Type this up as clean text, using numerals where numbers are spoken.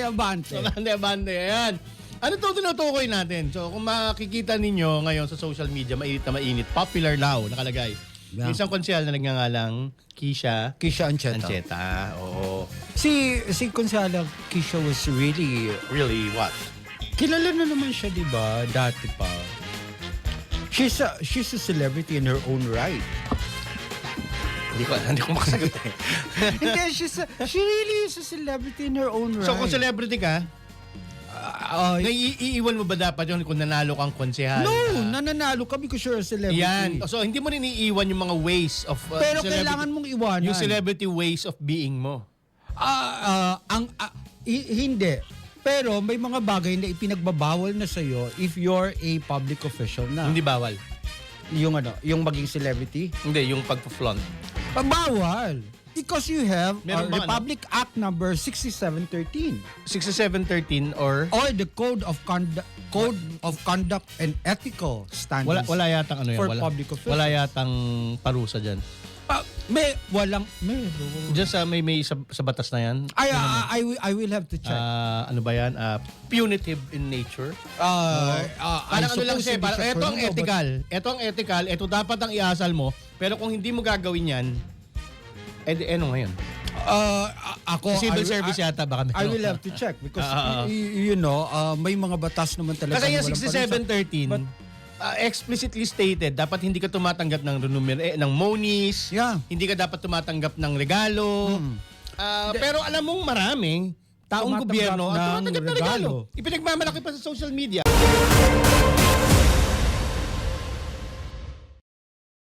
Abante. Abante, ayan. Ano itong tinutukoy natin? So, kung makikita ninyo ngayon sa social media, mainit na mainit, popular now, nakalagay. Yeah. Yung isang konsyal na nagngangalang Kisha Ancheta. Ancheta. Oo. Si Consala Kisha was really, Really, what? kilala na naman siya, di ba? Dati pa. She's a celebrity in her own right. Hindi ko makasagot eh. Hindi, she really is a celebrity in her own right. So, kung celebrity ka, iiwan mo ba dapat yun kung nanalo kang konsehal? no, nananalo ka because you're a celebrity. Yan. So, hindi mo rin iiwan yung mga ways of... Pero kailangan mong iwanan. Yung celebrity ways of being mo. Hindi. Pero may mga bagay na ipinagbabawal na sa'yo if you're a public official na. Hindi bawal. Yung maging celebrity. Hindi, yung pag-flaunt. Bawal. Because you have Meron bang Republic Act number 6713 6713 or... or the Code of Conduct and Ethical Standards. Wala yatang ano yan. For public officials. Wala yatang parusa dyan. Meron. Diyan sa batas na yan. I will have to check. Ano ba yan? Punitive in nature. Parang ano lang siya. Ito ang ethical. Ito dapat ang iasal mo. Pero kung hindi mo gagawin yan, ano ngayon? Civil service yata baka. I will have to check because may mga batas naman talaga. Kasi yung walang 6713 explicitly stated dapat hindi ka tumatanggap ng monies. Yeah. Hindi ka dapat tumatanggap ng regalo. Pero alam mong maraming taong Tumatanggap gobyerno ang ng tumatanggap ng regalo. regalo. Ipinagmamalaki pa sa social media.